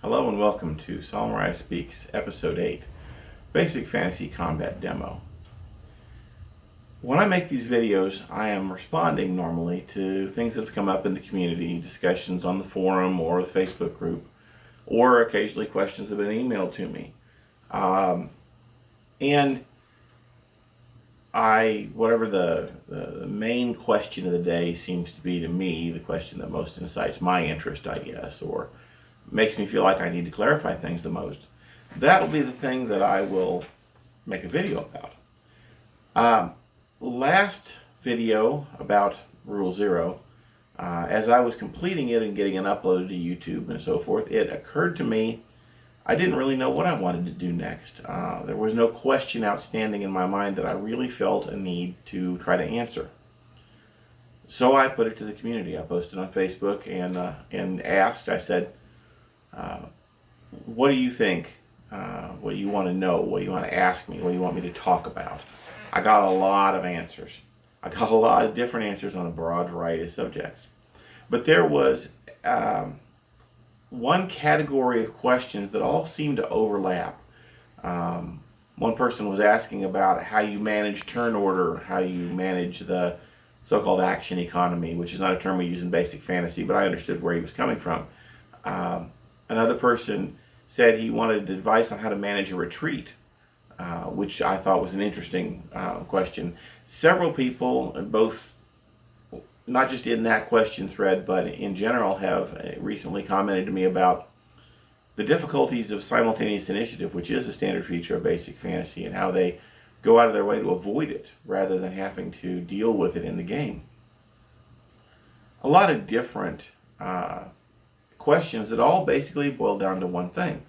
Hello and welcome to Solomoriah Speaks, Episode 8, Basic Fantasy Combat Demo. When I make these videos, I am responding normally to things that have come up in the community, discussions on the forum or the Facebook group, or occasionally questions that have been emailed to me. Whatever the main question of the day seems to be to me, the question that most incites my interest, I guess, or makes me feel like I need to clarify things the most, that'll be the thing that I will make a video about. Last video about Rule 0, as I was completing it and getting it uploaded to YouTube and so forth, it occurred to me I didn't really know what I wanted to do next. There was no question outstanding in my mind that I really felt a need to try to answer. So I put it to the community. I posted on Facebook and asked, I said, what do you think? What do you want to know? What do you want to ask me? What do you want me to talk about? I got a lot of answers. I got a lot of different answers on a broad variety of subjects. But there was one category of questions that all seemed to overlap. One person was asking about how you manage turn order, how you manage the so-called action economy, which is not a term we use in basic fantasy, but I understood where he was coming from. Another person said he wanted advice on how to manage a retreat, which I thought was an interesting question. Several people, both not just in that question thread, but in general, have recently commented to me about the difficulties of simultaneous initiative, which is a standard feature of basic fantasy, and how they go out of their way to avoid it rather than having to deal with it in the game. A lot of different questions that all basically boil down to one thing.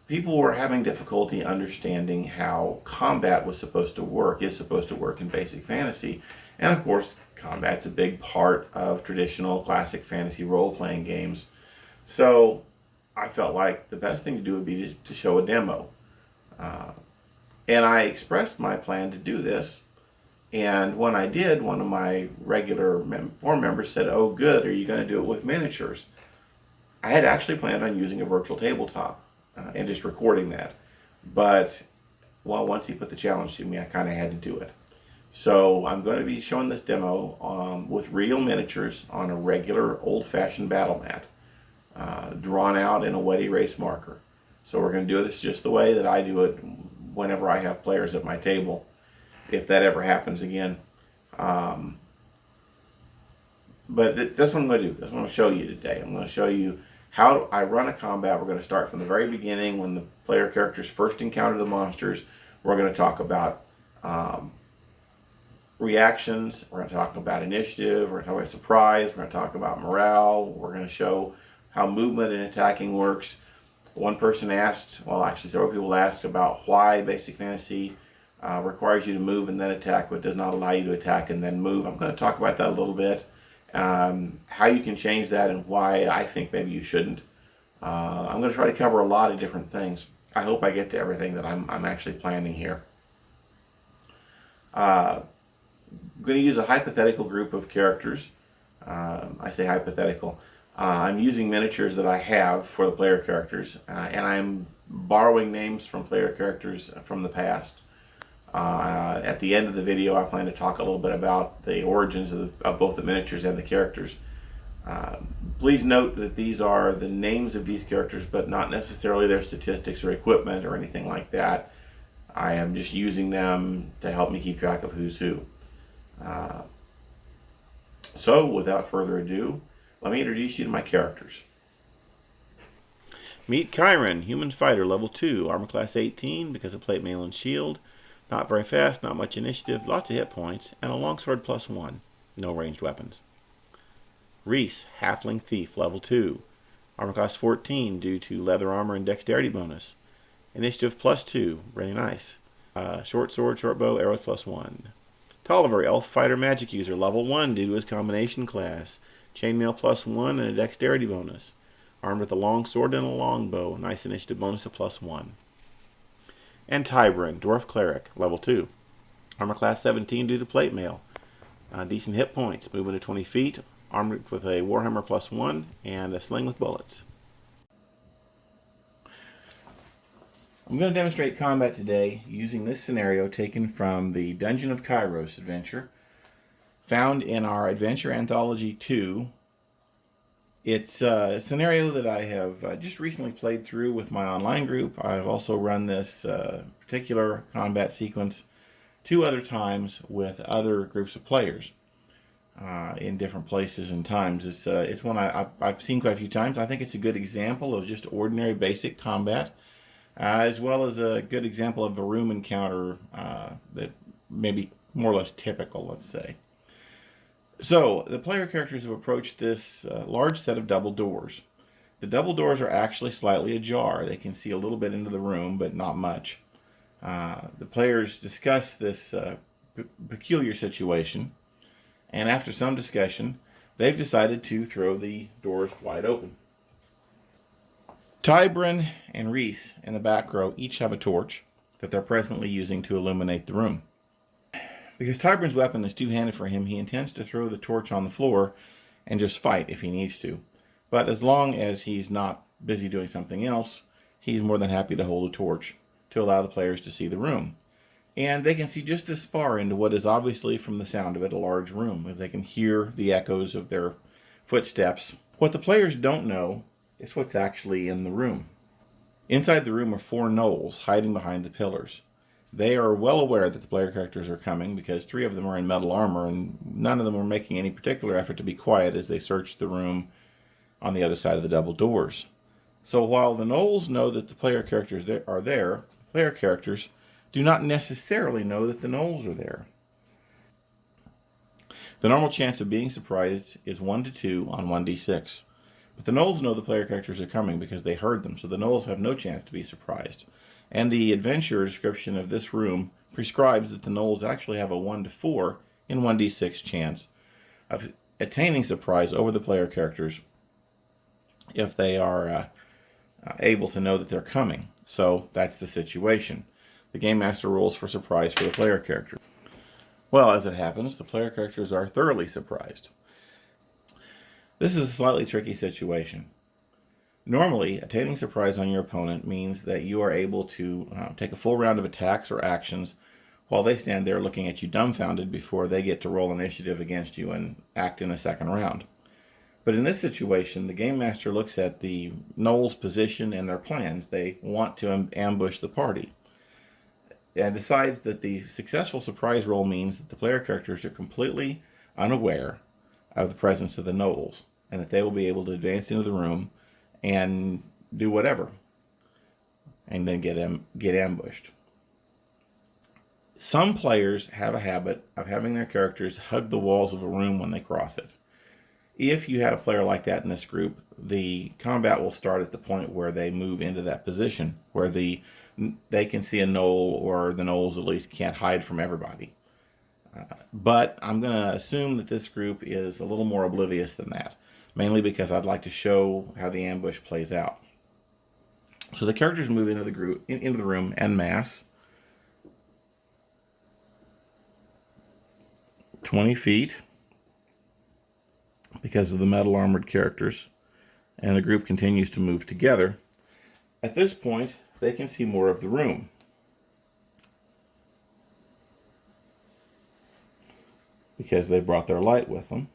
People were having difficulty understanding how combat is supposed to work in basic fantasy. And of course, combat's a big part of traditional classic fantasy role-playing games. So I felt like the best thing to do would be to show a demo. And I expressed my plan to do this. And when I did, one of my regular forum members said, "Oh good, are you going to do it with miniatures?" I had actually planned on using a virtual tabletop and just recording that. But once he put the challenge to me, I kind of had to do it. So I'm going to be showing this demo with real miniatures on a regular old-fashioned battle mat, drawn out in a wet erase marker. So we're going to do this just the way that I do it whenever I have players at my table, if that ever happens again. But that's what I'm going to do. That's what I'm going to show you today. I'm going to show you how I run a combat. We're going to start from the very beginning when the player characters first encounter the monsters. We're going to talk about reactions. We're going to talk about initiative. We're going to talk about surprise. We're going to talk about morale. We're going to show how movement and attacking works. One person asked, well actually several people asked about why basic fantasy requires you to move and then attack, but does not allow you to attack and then move. I'm going to talk about that a little bit. How you can change that and why I think maybe you shouldn't. I'm going to try to cover a lot of different things. I hope I get to everything that I'm actually planning here. I'm going to use a hypothetical group of characters. I say hypothetical. I'm using miniatures that I have for the player characters, and I'm borrowing names from player characters from the past. At the end of the video, I plan to talk a little bit about the origins of both the miniatures and the characters. Please note that these are the names of these characters, but not necessarily their statistics or equipment or anything like that. I am just using them to help me keep track of who's who. So, without further ado, let me introduce you to my characters. Meet Kyron, Human Fighter, Level 2, Armor Class 18 because of Plate Mail and Shield. Not very fast, not much initiative, lots of hit points, and a longsword +1. No ranged weapons. Reese, Halfling Thief, Level 2. Armor Class 14 due to leather armor and dexterity bonus. Initiative +2, really nice. Short sword, short bow, arrows +1. Tolliver, Elf Fighter Magic User, Level 1 due to his combination class. Chainmail +1 and a dexterity bonus. Armed with a long sword and a long bow. Nice initiative bonus of +1. And Tybrin, Dwarf Cleric, Level 2. Armor Class 17 due to Plate Mail. Decent hit points. Movement to 20 feet. Armed with a Warhammer +1 and a sling with bullets. I'm going to demonstrate combat today using this scenario taken from the Dungeon of Kairos adventure, found in our Adventure Anthology 2. It's a scenario that I have just recently played through with my online group. I've also run this particular combat sequence 2 other times with other groups of players in different places and times. It's one I've seen quite a few times. I think it's a good example of just ordinary basic combat, as well as a good example of a room encounter that may be more or less typical, let's say. So, the player characters have approached this large set of double doors. The double doors are actually slightly ajar. They can see a little bit into the room, but not much. The players discuss this peculiar situation, and after some discussion, they've decided to throw the doors wide open. Tybrin and Reese in the back row each have a torch that they're presently using to illuminate the room. Because Tybrin's weapon is two-handed for him, he intends to throw the torch on the floor and just fight if he needs to. But as long as he's not busy doing something else, he's more than happy to hold a torch to allow the players to see the room. And they can see just this far into what is obviously, from the sound of it, a large room, as they can hear the echoes of their footsteps. What the players don't know is what's actually in the room. Inside the room are 4 gnolls hiding behind the pillars. They are well aware that the player characters are coming because 3 of them are in metal armor, and none of them are making any particular effort to be quiet as they search the room on the other side of the double doors. So while the gnolls know that the player characters are there, the player characters do not necessarily know that the gnolls are there. The normal chance of being surprised is 1 to 2 on 1d6. But the gnolls know the player characters are coming because they heard them, so the gnolls have no chance to be surprised. And the adventure description of this room prescribes that the gnolls actually have a 1 to 4 in 1d6 chance of attaining surprise over the player characters if they are able to know that they're coming. So that's the situation. The Game Master rolls for surprise for the player character. Well, as it happens, the player characters are thoroughly surprised. This is a slightly tricky situation. Normally, attaining surprise on your opponent means that you are able to take a full round of attacks or actions while they stand there looking at you dumbfounded before they get to roll initiative against you and act in a second round. But in this situation, the Game Master looks at the gnolls' position and their plans. They want to ambush the party, and decides that the successful surprise roll means that the player characters are completely unaware of the presence of the gnolls, and that they will be able to advance into the room and do whatever, and then get ambushed. Some players have a habit of having their characters hug the walls of a room when they cross it. If you have a player like that in this group, the combat will start at the point where they move into that position, where they can see a gnoll, or the gnolls at least can't hide from everybody. But I'm going to assume that this group is a little more oblivious than that, mainly because I'd like to show how the ambush plays out. So the characters move into the room en masse, 20 feet, because of the metal armored characters, and the group continues to move together. At this point, they can see more of the room. Because they brought their light with them.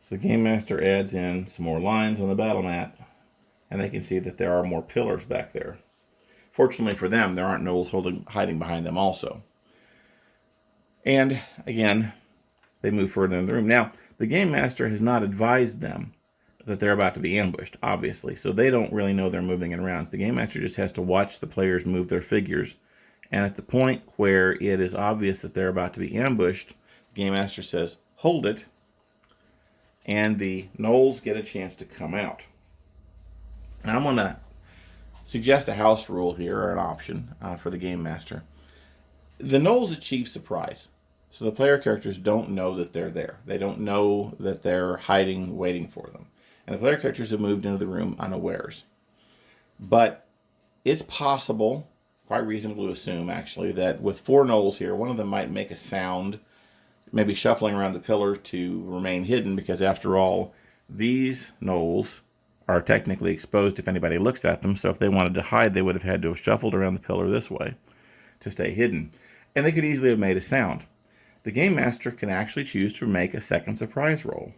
So the Game Master adds in some more lines on the battle mat, and they can see that there are more pillars back there. Fortunately for them, there aren't gnolls hiding behind them also. And again, they move further into the room. Now, the Game Master has not advised them that they're about to be ambushed, obviously, so they don't really know they're moving in rounds. The Game Master just has to watch the players move their figures, and at the point where it is obvious that they're about to be ambushed, the Game Master says, "Hold it," and the gnolls get a chance to come out. And I'm going to suggest a house rule here, or an option for the Game Master. The gnolls achieve surprise, so the player characters don't know that they're there. They don't know that they're hiding, waiting for them. And the player characters have moved into the room unawares. But it's possible, quite reasonable to assume actually, that with 4 gnolls here, one of them might make a sound, maybe shuffling around the pillar to remain hidden, because after all, these gnolls are technically exposed if anybody looks at them. So if they wanted to hide, they would have had to have shuffled around the pillar this way to stay hidden. And they could easily have made a sound. The game master can actually choose to make a second surprise roll.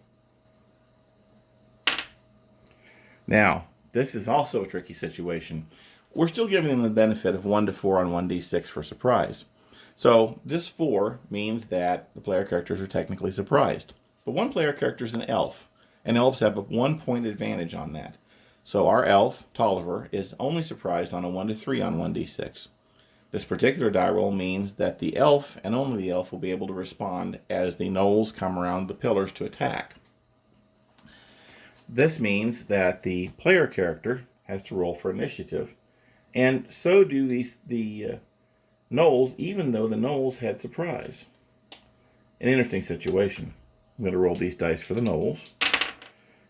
Now, this is also a tricky situation. We're still giving them the benefit of 1 to 4 on 1d6 for surprise. So this 4 means that the player characters are technically surprised. But one player character is an elf, and elves have a 1-point advantage on that. So our elf, Tolliver, is only surprised on a 1 to 3 on 1d6. This particular die roll means that the elf, and only the elf, will be able to respond as the gnolls come around the pillars to attack. This means that the player character has to roll for initiative, and so do the gnolls, even though the gnolls had surprise. An interesting situation. I'm going to roll these dice for the gnolls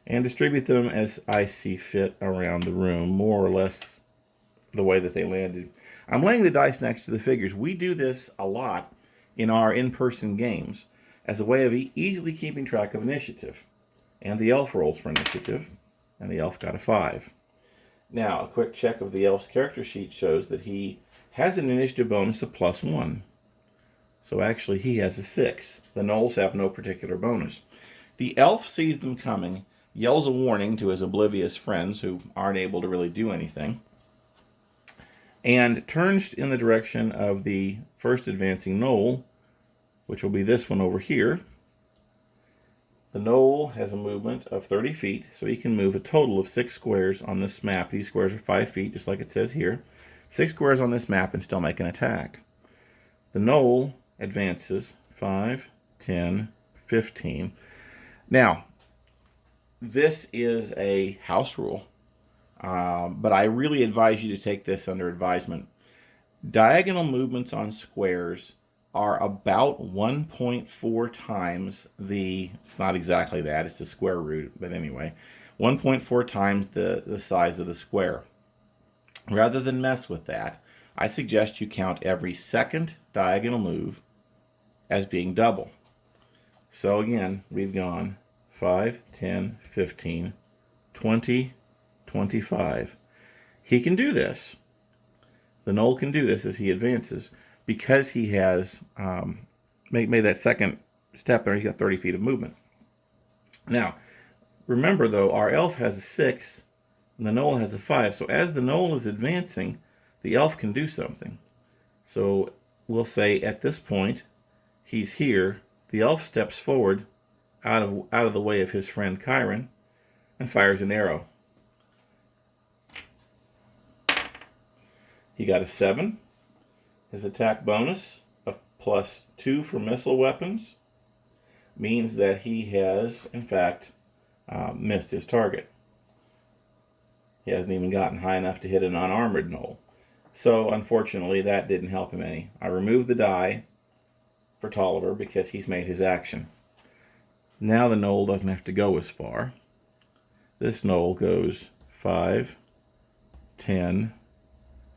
and distribute them as I see fit around the room, more or less the way that they landed. I'm laying the dice next to the figures. We do this a lot in our in-person games as a way of easily keeping track of initiative. And the elf rolls for initiative, and the elf got a 5. Now, a quick check of the elf's character sheet shows that he has an initiative bonus of +1. So actually he has a 6. The gnolls have no particular bonus. The elf sees them coming, yells a warning to his oblivious friends who aren't able to really do anything, and turns in the direction of the first advancing gnoll, which will be this one over here. The gnoll has a movement of 30 feet, so he can move a total of 6 squares on this map. These squares are 5 feet, just like it says here. 6 squares on this map and still make an attack. The gnoll advances 5, 10, 15. Now, this is a house rule. But I really advise you to take this under advisement. Diagonal movements on squares are about 1.4 times it's not exactly that, it's the square root, but anyway, 1.4 times the size of the square. Rather than mess with that, I suggest you count every second diagonal move as being double. So again, we've gone 5, 10, 15, 20, 25. He can do this. The gnoll can do this as he advances because he has made that second step there. He's got 30 feet of movement. Now, remember though, our elf has a 6 and the gnoll has a 5. So as the gnoll is advancing, the elf can do something. So we'll say at this point, he's here. The elf steps forward out of the way of his friend Chiron and fires an arrow. He got a 7. His attack bonus of +2 for missile weapons means that he has, in fact, missed his target. He hasn't even gotten high enough to hit an unarmored gnoll. So, unfortunately, that didn't help him any. I removed the die for Tolliver because he's made his action. Now the gnoll doesn't have to go as far. This gnoll goes 5, 10,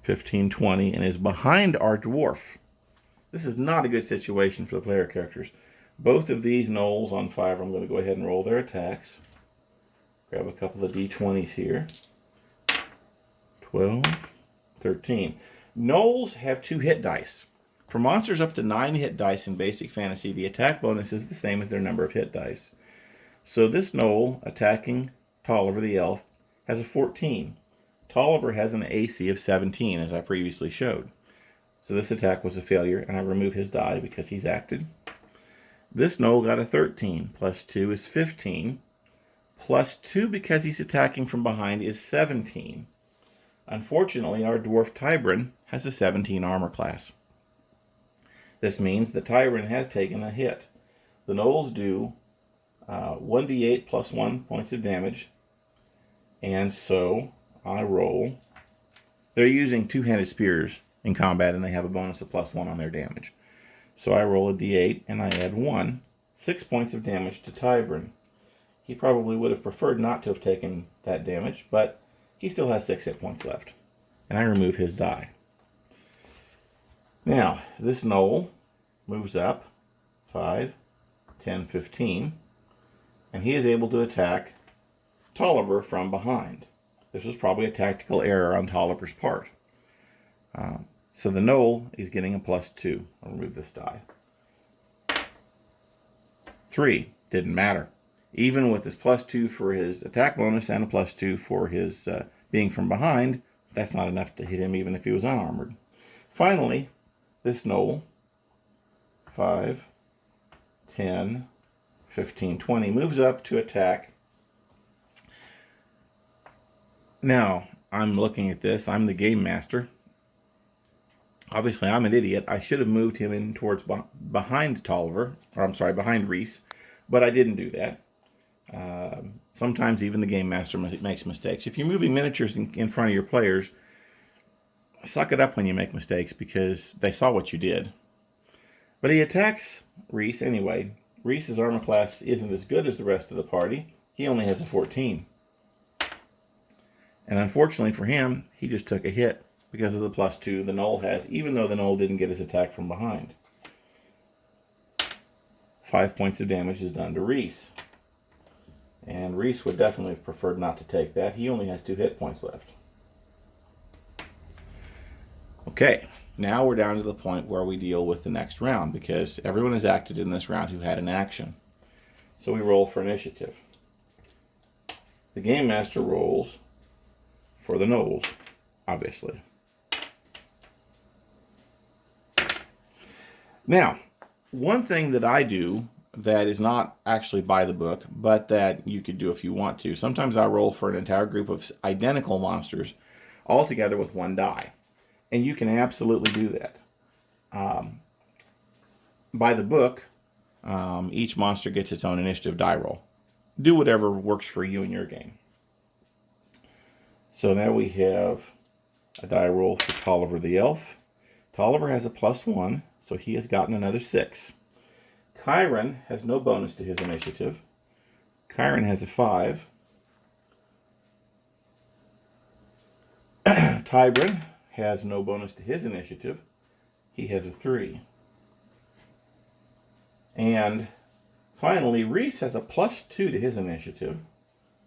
15, 20, and is behind our dwarf. This is not a good situation for the player characters. Both of these gnolls on 5, I'm going to go ahead and roll their attacks. Grab a couple of d20s here. 12, 13. Gnolls have 2 hit dice. For monsters up to 9 hit dice in basic fantasy, the attack bonus is the same as their number of hit dice. So this gnoll attacking Tolliver the elf has a 14. Tolliver has an AC of 17, as I previously showed. So this attack was a failure, and I remove his die because he's acted. This gnoll got a 13. +2 is 15. +2 because he's attacking from behind is 17. Unfortunately, our dwarf Tybrin has a 17 armor class. This means that Tybrin has taken a hit. The gnolls do 1d8 +1 points of damage, and so I roll. They're using two-handed spears in combat, and they have a bonus of +1 on their damage. So I roll a d8, and I add 1. 6 points of damage to Tybrin. He probably would have preferred not to have taken that damage, but he still has 6 hit points left. And I remove his die. Now, this gnoll moves up 5, 10, 15, and he is able to attack Tolliver from behind. This was probably a tactical error on Tolliver's part. So the Knoll is getting a +2. I'll remove this die. 3. Didn't matter. Even with his +2 for his attack bonus and a +2 for his being from behind, that's not enough to hit him even if he was unarmored. Finally, this Knoll, 5, 10, 15, 20, moves up to attack. Now, I'm looking at this. I'm the game master. Obviously, I'm an idiot. I should have moved him in towards behind Tolliver, or I'm sorry, behind Reese, but I didn't do that. Sometimes even the game master makes mistakes. If you're moving miniatures in front of your players, suck it up when you make mistakes because they saw what you did. But he attacks Reese anyway. Reese's armor class isn't as good as the rest of the party. He only has a 14. And unfortunately for him, he just took a hit because of the +2 the Knoll has, even though the Knoll didn't get his attack from behind. 5 points of damage is done to Reese. And Reese would definitely have preferred not to take that. He only has 2 hit points left. Okay, now we're down to the point where we deal with the next round because everyone has acted in this round who had an action. So we roll for initiative. The Game Master rolls for the Knolls, obviously. Now, one thing that I do that is not actually by the book, but that you could do if you want to, sometimes I roll for an entire group of identical monsters all together with 1 die. And you can absolutely do that. By the book, each monster gets its own initiative die roll. Do whatever works for you in your game. So now we have a die roll for Tolliver the Elf. Tolliver has a +1, so he has gotten another 6. Chiron has no bonus to his initiative. Chiron has a 5. Tybrin has no bonus to his initiative. He has a 3. And finally, Reese has a +2 to his initiative.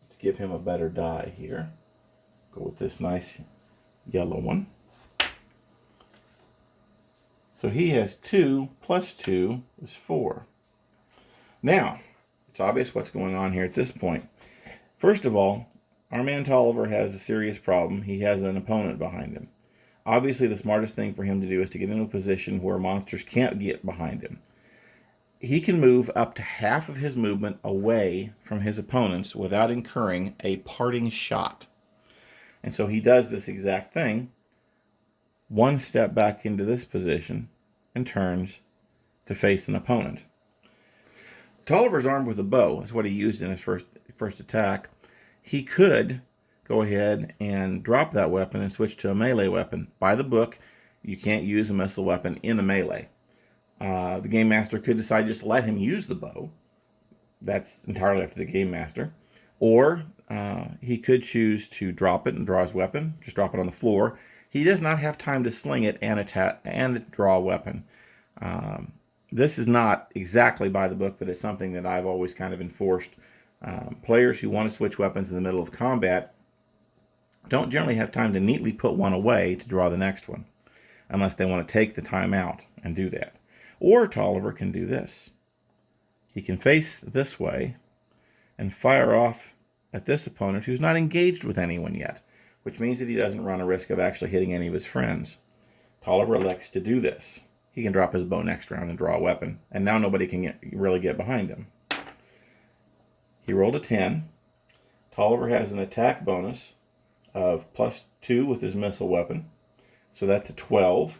Let's give him a better die here. Go with this nice yellow one. So he has 2 + 2 is 4. Now, it's obvious what's going on here at this point. First of all, our man Tolliver has a serious problem. He has an opponent behind him. Obviously, the smartest thing for him to do is to get into a position where monsters can't get behind him. He can move up to half of his movement away from his opponents without incurring a parting shot. And so he does this exact thing, 1 step back into this position, and turns to face an opponent. Tolliver's armed with a bow. That's what he used in his first attack. He could go ahead and drop that weapon and switch to a melee weapon. By the book, you can't use a missile weapon in a melee. The Game Master could decide just to let him use the bow. That's entirely up to the Game Master. Or he could choose to drop it and draw his weapon. Just drop it on the floor. He does not have time to sling it and attack and draw a weapon. This is not exactly by the book, but it's something that I've always kind of enforced. Players who want to switch weapons in the middle of combat don't generally have time to neatly put one away to draw the next one, unless they want to take the time out and do that. Or Tolliver can do this. He can face this way and fire off at this opponent who's not engaged with anyone yet, which means that he doesn't run a risk of actually hitting any of his friends. Tolliver elects to do this. He can drop his bow next round and draw a weapon, and now nobody can really get behind him. He rolled a 10. Tolliver has an attack bonus of +2 with his missile weapon, so that's a 12,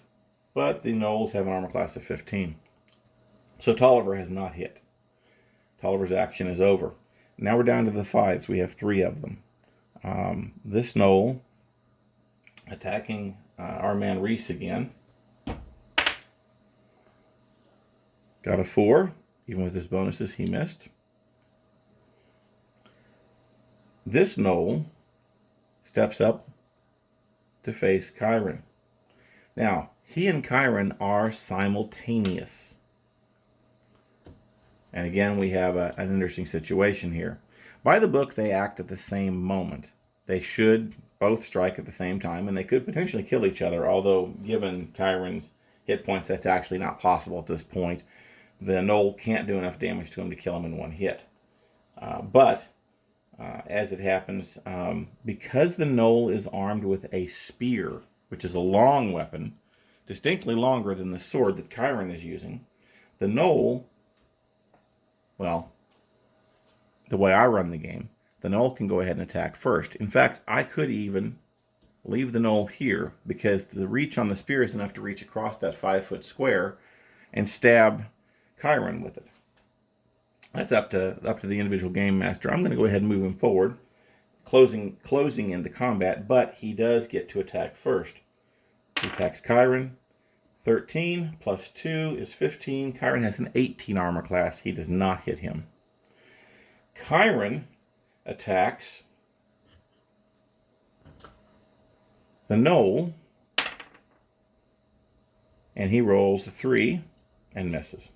but the Knolls have an armor class of 15. So Tolliver has not hit. Tolliver's action is over. Now we're down to the 5s. We have 3 of them. This Knoll attacking our man Reese again. Got a 4. Even with his bonuses, he missed. This Knoll steps up to face Chiron. Now, he and Chiron are simultaneous. And again, we have an interesting situation here. By the book, they act at the same moment. They should both strike at the same time, and they could potentially kill each other, although given Chiron's hit points, that's actually not possible at this point. The Gnoll can't do enough damage to him to kill him in one hit. But as it happens, because the Gnoll is armed with a spear, which is a long weapon, distinctly longer than the sword that Chiron is using, the Gnoll, well, the way I run the game, the Gnoll can go ahead and attack first. In fact, I could even leave the Gnoll here because the reach on the spear is enough to reach across that 5-foot square and stab Chiron with it. That's up to the individual game master. I'm going to go ahead and move him forward, closing into combat, but he does get to attack first. He attacks Chiron. 13 plus 2 is 15. Chiron has an 18 armor class. He does not hit him. Chiron attacks the Gnoll, and he rolls a 3 and misses.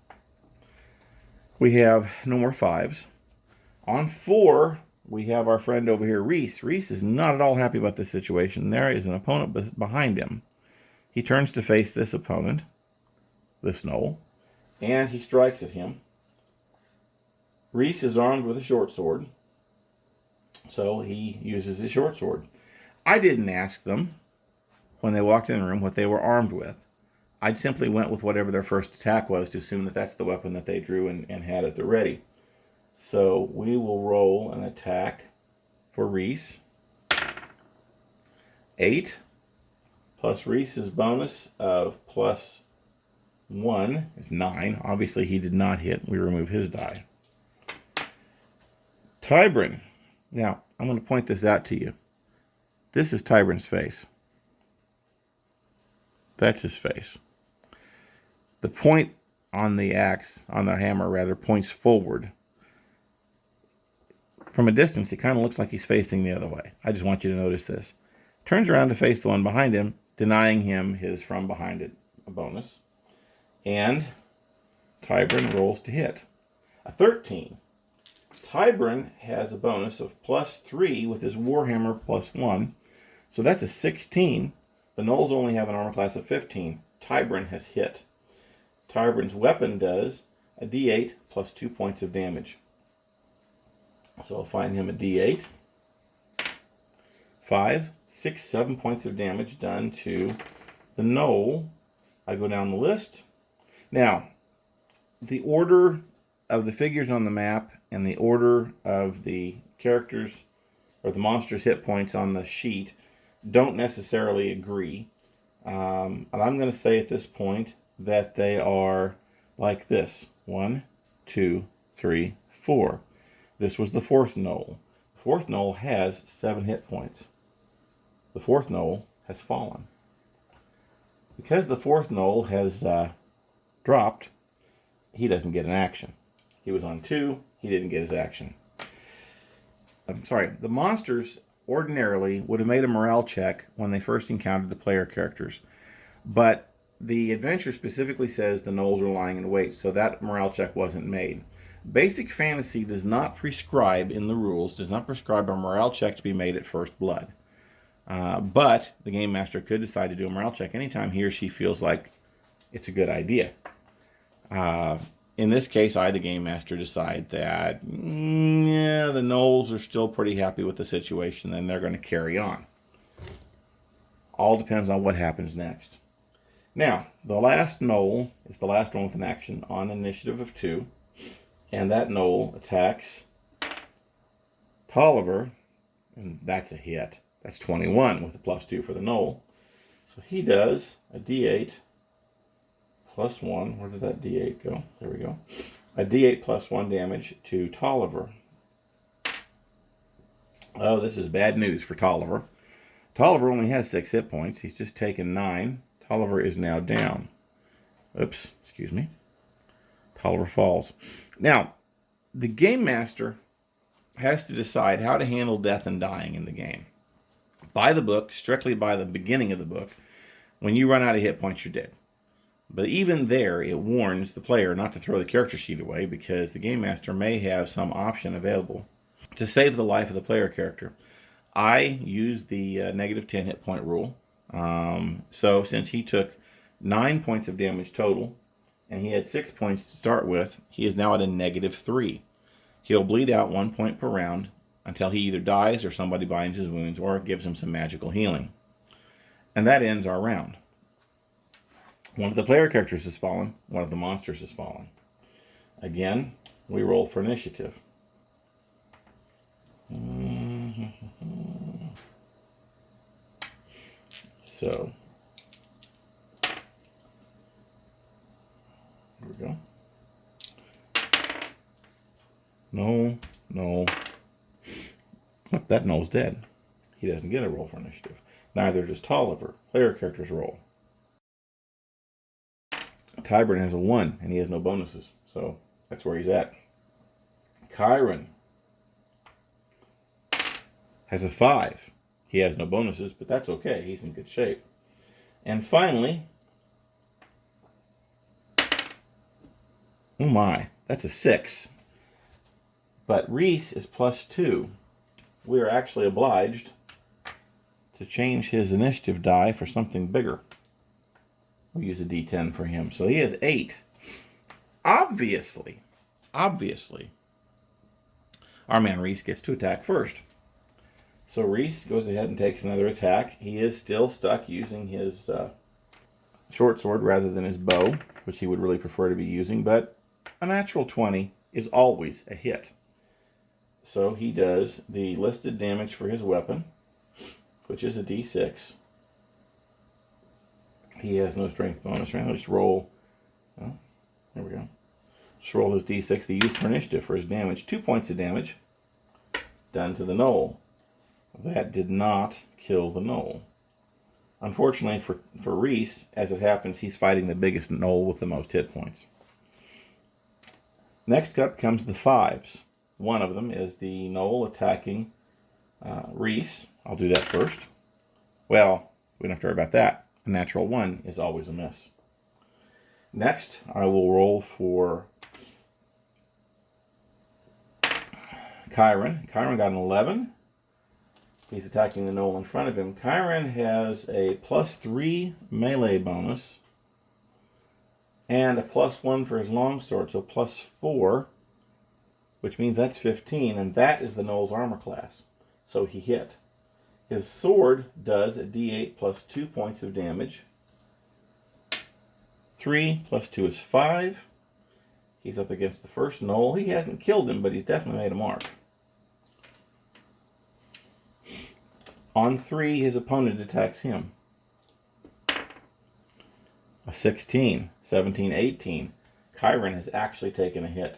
We have no more 5s. On 4, we have our friend over here, Reese. Reese is not at all happy about this situation. There is an opponent behind him. He turns to face this opponent, this Gnoll, and he strikes at him. Reese is armed with a short sword, so he uses his short sword. I didn't ask them when they walked in the room what they were armed with. I simply went with whatever their first attack was to assume that that's the weapon that they drew and had at the ready. So we will roll an attack for Reese. 8 plus Reese's bonus of plus 1 is 9. Obviously he did not hit. We remove his die. Tybrin. Now, I'm going to point this out to you. This is Tybrin's face. That's his face. The point on the axe, on the hammer rather, points forward. From a distance, it kind of looks like he's facing the other way. I just want you to notice this. Turns around to face the one behind him, denying him his from behind it bonus. And Tybrin rolls to hit. A 13. Tybrin has a bonus of plus 3 with his Warhammer plus 1. So that's a 16. The Gnolls only have an armor class of 15. Tybrin has hit. Tybrin's weapon does a d8 plus 2 points of damage. So I'll find him a d8. 5, 6, 7 points of damage done to the Gnoll. I go down the list. Now, the order of the figures on the map and the order of the characters or the monsters' hit points on the sheet don't necessarily agree. And I'm going to say at this point that they are like this. 1, 2, 3, 4. This was the fourth Gnoll. The fourth Gnoll has 7 hit points. The fourth Gnoll has fallen. Because the fourth Gnoll has dropped, he doesn't get an action. He was on 2, he didn't get his action. I'm sorry, the monsters ordinarily would have made a morale check when they first encountered the player characters. But the adventure specifically says the Gnolls are lying in wait, so that morale check wasn't made. Basic Fantasy does not prescribe in the rules, does not prescribe a morale check to be made at first blood. But the Game Master could decide to do a morale check anytime he or she feels like it's a good idea. In this case, I, the Game Master, decide that, yeah, the Gnolls are still pretty happy with the situation and they're going to carry on. All depends on what happens next. Now, the last Gnoll is the last one with an action on initiative of 2. And that Gnoll attacks Tolliver, and that's a hit. That's 21 with a plus 2 for the Gnoll. So he does a d8 plus 1. Where did that d8 go? There we go. A d8 plus 1 damage to Tolliver. Oh, this is bad news for Tolliver. Tolliver only has 6 hit points. He's just taken 9. Tolliver is now down. Oops, excuse me. Tolliver falls. Now, the Game Master has to decide how to handle death and dying in the game. By the book, strictly by the beginning of the book, when you run out of hit points, you're dead. But even there, it warns the player not to throw the character sheet away because the Game Master may have some option available To save the life of the player character, I used the negative 10 hit point rule. So since he took 9 points of damage total, and he had 6 points to start with, he is now at a negative 3. He'll bleed out 1 point per round until he either dies or somebody binds his wounds or gives him some magical healing. And that ends our round. One of the player characters has fallen, one of the monsters has fallen. Again, we roll for initiative. So, here we go. No. Oh, that Noel's dead. He doesn't get a roll for initiative. Neither does Tolliver. Player characters roll. Tyburn has a 1, and he has no bonuses. So, that's where he's at. Chiron has a 5. He has no bonuses, but that's okay. He's in good shape. And finally, oh my, that's a 6. But Reese is +2. We are actually obliged to change his initiative die for something bigger. We'll use a D10 for him. So he has 8. Obviously, our man Reese gets to attack first. So Reese goes ahead and takes another attack. He is still stuck using his short sword rather than his bow, which he would really prefer to be using, but a natural 20 is always a hit. So he does the listed damage for his weapon, which is a D6. He has no strength bonus. Right? Let's roll. Oh, there we go. Let's roll his D6 the used for initiative for his damage. 2 points of damage done to the gnoll. That did not kill the gnoll. Unfortunately for Reese, as it happens, he's fighting the biggest gnoll with the most hit points. Next up comes the 5s. One of them is the gnoll attacking Reese. I'll do that first. Well, we don't have to worry about that. A natural 1 is always a miss. Next, I will roll for Chiron. Chiron got an 11. He's attacking the gnoll in front of him. Chiron has a +3 melee bonus and a +1 for his longsword, so +4, which means that's 15, and that is the gnoll's armor class. So he hit. His sword does a D8 plus 2 points of damage. 3 plus 2 is 5. He's up against the first gnoll. He hasn't killed him, but he's definitely made a mark. On 3, his opponent attacks him. A 16, 17, 18. Chiron has actually taken a hit.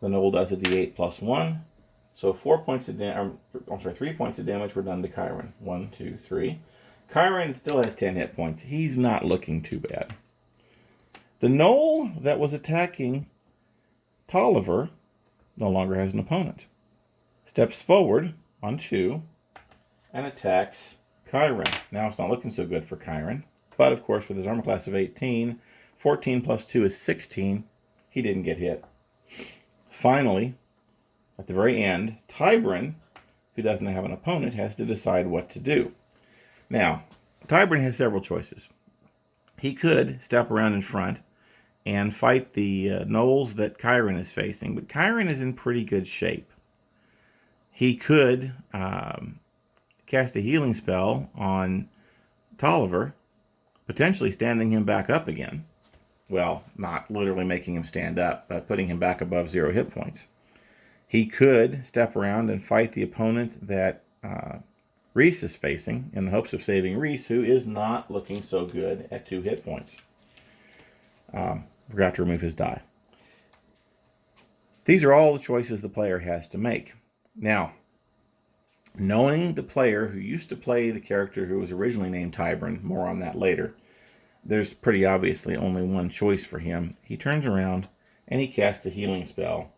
The gnoll does a D8 plus 1. So 3 points of damage were done to Chiron. 1, 2, 3. Chiron still has 10 hit points. He's not looking too bad. The gnoll that was attacking Tolliver no longer has an opponent. Steps forward on 2 and attacks Chiron. Now it's not looking so good for Chiron. But of course, with his armor class of 18, 14 plus 2 is 16. He didn't get hit. Finally, at the very end, Tyburn, who doesn't have an opponent, has to decide what to do. Now, Tyburn has several choices. He could step around in front and fight the gnolls that Chiron is facing, but Chiron is in pretty good shape. He could cast a healing spell on Tolliver, potentially standing him back up again. Well, not literally making him stand up, but putting him back above 0 hit points. He could step around and fight the opponent that Reese is facing in the hopes of saving Reese, who is not looking so good at 2 hit points. Forgot to remove his die. These are all the choices the player has to make. Now, knowing the player who used to play the character who was originally named Tyburn, more on that later, there's pretty obviously only one choice for him. He turns around and he casts a healing spell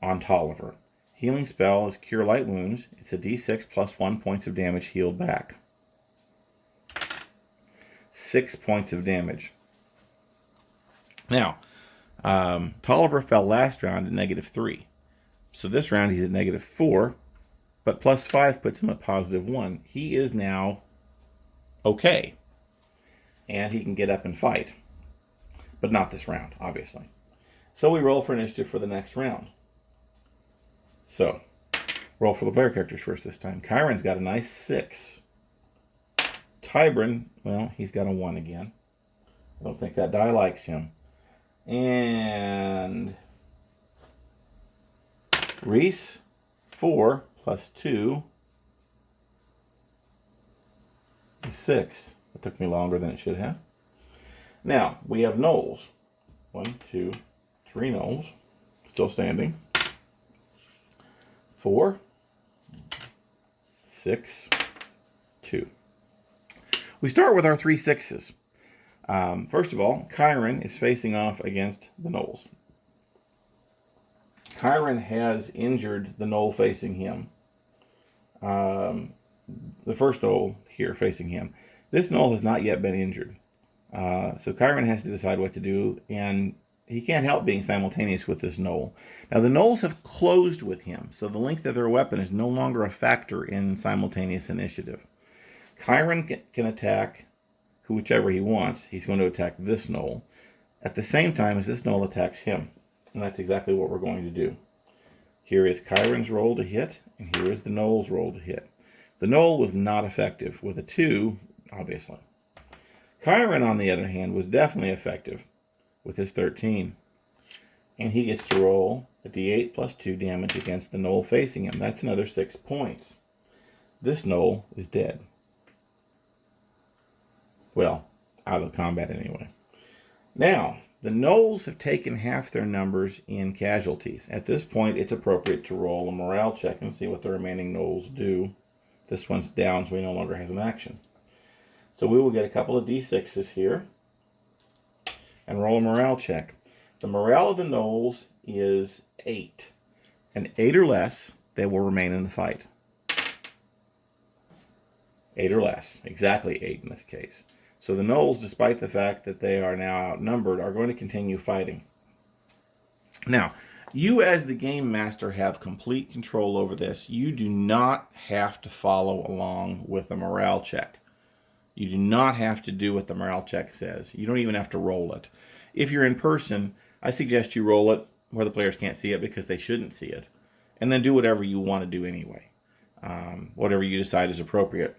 on Tolliver. Healing spell is Cure Light Wounds. It's a D6 plus 1 points of damage healed back. 6 points of damage. Now, Tolliver fell last round at -3. So this round he's at -4, but +5 puts him at +1. He is now okay, and he can get up and fight, but not this round, obviously. So we roll for initiative for the next round. So, roll for the player characters first this time. Chiron's got a nice 6. Tybrin, well, he's got a 1 again. I don't think that die likes him. And Reese, 4 + 2 is 6. It took me longer than it should have. Now, we have Knowles. 1, 2, 3 Knowles. Still standing. 4, 6, 2. We start with our 3 6s. First of all, Chiron is facing off against the Knowles. Chiron has injured the Knoll facing him. The first Knoll here facing him. This Knoll has not yet been injured. So Chiron has to decide what to do, and he can't help being simultaneous with this Knoll. Now the Knolls have closed with him, so the length of their weapon is no longer a factor in simultaneous initiative. Chiron can attack whichever he wants. He's going to attack this Knoll at the same time as this Knoll attacks him. And that's exactly what we're going to do. Here is Chiron's roll to hit, and here is the Knoll's roll to hit. The Knoll was not effective with a 2, obviously. Chiron, on the other hand, was definitely effective with his 13. And he gets to roll a d8 + 2 damage against the Knoll facing him. That's another 6 points. This Knoll is dead. Well, out of combat anyway. Now, the Knolls have taken half their numbers in casualties. At this point, it's appropriate to roll a morale check and see what the remaining Knolls do. This one's down, so he no longer has an action. So we will get a couple of d6s here and roll a morale check. The morale of the Knolls is 8. And 8 or less, they will remain in the fight. 8 or less. Exactly 8 in this case. So the Knolls, despite the fact that they are now outnumbered, are going to continue fighting. Now, you as the game master have complete control over this. You do not have to follow along with the morale check. You do not have to do what the morale check says. You don't even have to roll it. If you're in person, I suggest you roll it where the players can't see it because they shouldn't see it. And then do whatever you want to do anyway. Whatever you decide is appropriate.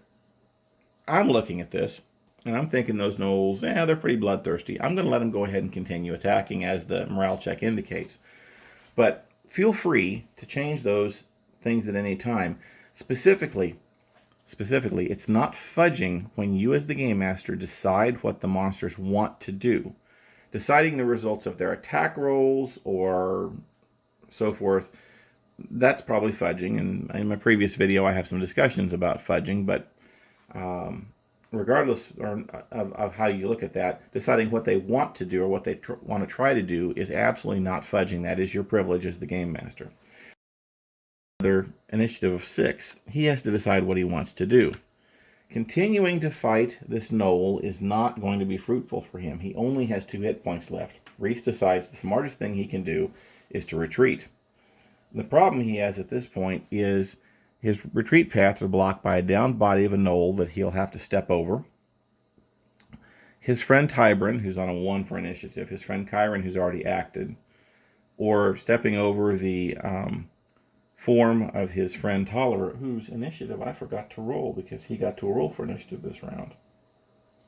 I'm looking at this, and I'm thinking those Knolls, they're pretty bloodthirsty. I'm going to let them go ahead and continue attacking as the morale check indicates. But feel free to change those things at any time. Specifically, it's not fudging when you as the game master decide what the monsters want to do. Deciding the results of their attack rolls or so forth, that's probably fudging. And in my previous video, I have some discussions about fudging, but regardless of how you look at that, deciding what they want to do or what they want to try to do is absolutely not fudging. That is your privilege as the game master. Another initiative of 6, he has to decide what he wants to do. Continuing to fight this Knoll is not going to be fruitful for him. He only has 2 hit points left. Reese decides the smartest thing he can do is to retreat. The problem he has at this point is his retreat paths are blocked by a downed body of a Knoll that he'll have to step over. His friend Tybrin, who's on a 1 for initiative, his friend Chiron, who's already acted, or stepping over the form of his friend Tolliver, whose initiative I forgot to roll because he got to roll for initiative this round.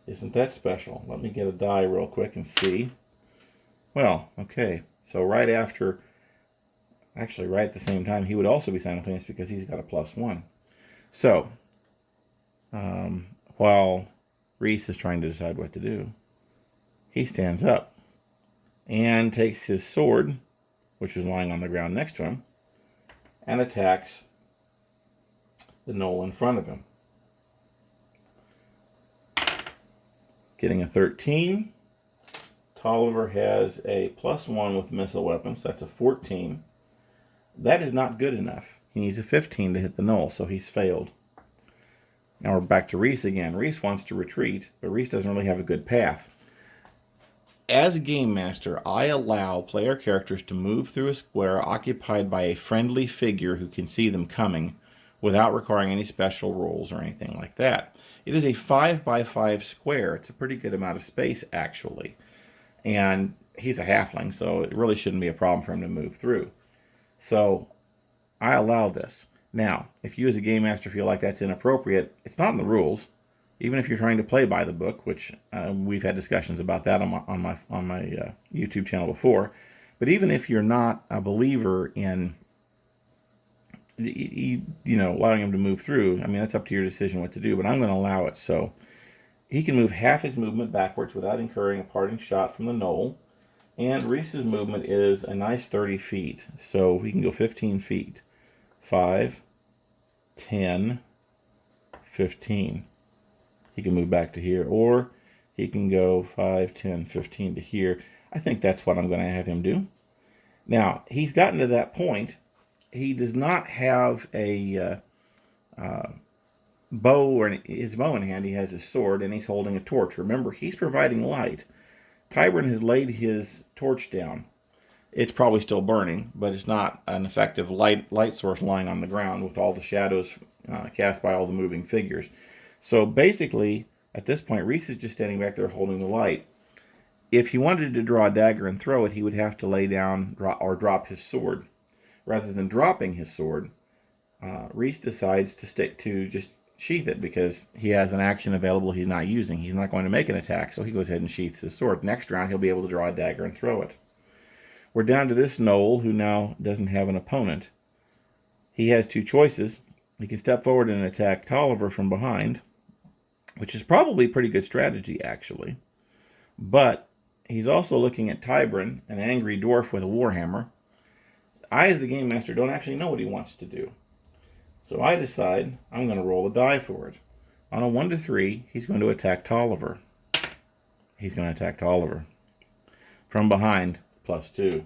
Isn't that special? Let me get a die real quick and see. Well, okay, so right after... Actually, right at the same time, he would also be simultaneous because he's got a +1. So, while Reese is trying to decide what to do, he stands up and takes his sword, which is lying on the ground next to him, and attacks the Knoll in front of him. Getting a 13. Tolliver has a +1 with missile weapons. That's a 14. That is not good enough. He needs a 15 to hit the Knoll, so he's failed. Now we're back to Reese again. Reese wants to retreat, but Reese doesn't really have a good path. As a game master, I allow player characters to move through a square occupied by a friendly figure who can see them coming without requiring any special rules or anything like that. It is a 5 by 5 square. It's a pretty good amount of space, actually. And he's a halfling, so it really shouldn't be a problem for him to move through. So I allow this. Now, if you as a game master feel like that's inappropriate, it's not in the rules. Even if you're trying to play by the book, which we've had discussions about that on my YouTube channel before, but even if you're not a believer in allowing him to move through, I mean, that's up to your decision what to do. But I'm going to allow it. So he can move half his movement backwards without incurring a parting shot from the knoll, and Reese's movement is a nice 30 feet. So we can go 15 feet, 5, 10, 15. He can move back to here, or he can go 5, 10, 15 to here. I think that's what I'm going to have him do. Now, he's gotten to that point. He does not have a bow or his bow in hand. He has his sword, and he's holding a torch. Remember, he's providing light. Tybrin has laid his torch down. It's probably still burning, but it's not an effective light source lying on the ground with all the shadows cast by all the moving figures. So basically, at this point, Reese is just standing back there holding the light. If he wanted to draw a dagger and throw it, he would have to lay down or drop his sword. Rather than dropping his sword, Reese decides to stick to just sheath it because he has an action available he's not using. He's not going to make an attack, so he goes ahead and sheaths his sword. Next round, he'll be able to draw a dagger and throw it. We're down to this Knoll, who now doesn't have an opponent. He has two choices. He can step forward and attack Tolliver from behind, which is probably a pretty good strategy, actually. But he's also looking at Tybrin, an angry dwarf with a warhammer. I, as the game master, don't actually know what he wants to do. So I decide I'm going to roll a die for it. On a 1 to 3, he's going to attack Tolliver. He's going to attack Tolliver. From behind, +2.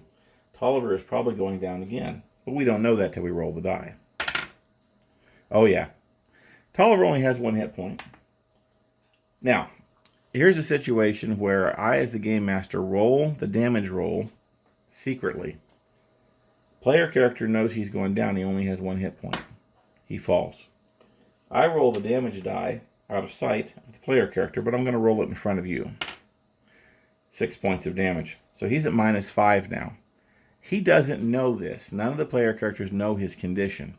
Tolliver is probably going down again, but we don't know that till we roll the die. Oh yeah. Tolliver only has 1 hit point. Now, here's a situation where I, as the game master, roll the damage roll secretly. Player character knows he's going down. He only has 1 hit point. He falls. I roll the damage die out of sight of the player character, but I'm going to roll it in front of you. 6 points of damage. So he's at -5 now. He doesn't know this. None of the player characters know his condition,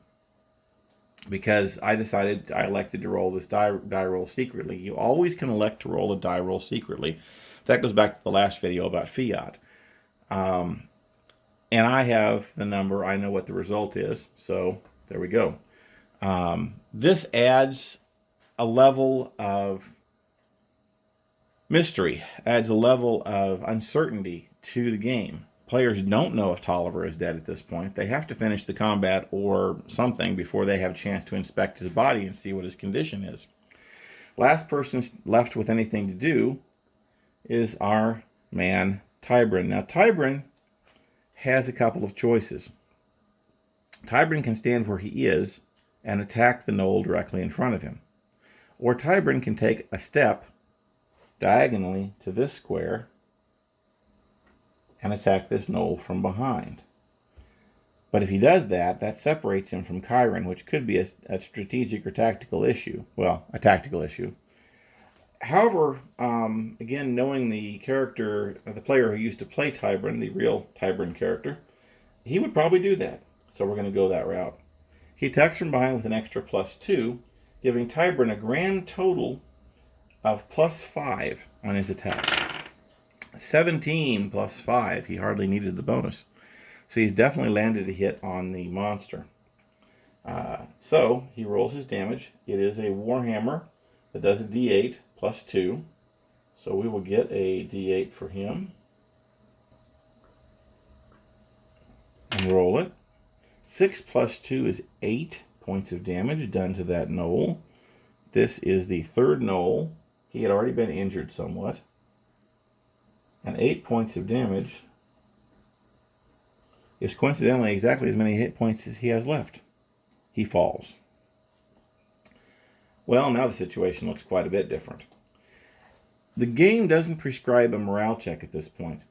because I elected to roll this die roll secretly. You always can elect to roll a die roll secretly. That goes back to the last video about fiat. And I have the number. I know what the result is. So there we go. This adds a level of mystery, adds a level of uncertainty to the game. Players don't know if Tolliver is dead at this point. They have to finish the combat or something before they have a chance to inspect his body and see what his condition is. Last person left with anything to do is our man Tybrin. Now Tybrin has a couple of choices. Tybrin can stand where he is and attack the knoll directly in front of him. Or Tybrin can take a step diagonally to this square and attack this knoll from behind. But if he does that, that separates him from Chiron, which could be a strategic or tactical issue. Well, a tactical issue. However, again, knowing the character, the player who used to play Tybrin, the real Tybrin character, he would probably do that. So we're going to go that route. He attacks from behind with an extra +2, giving Tybrin a grand total of +5 on his attack. 17 +5. He hardly needed the bonus. So he's definitely landed a hit on the monster. So he rolls his damage. It is a Warhammer that does a D8 +2. So we will get a D8 for him. And roll it. 6 + 2 is 8 points of damage done to that knoll. This is the third knoll. He had already been injured somewhat. And 8 points of damage is coincidentally exactly as many hit points as he has left. He falls. Well, now the situation looks quite a bit different. The game doesn't prescribe a morale check at this point.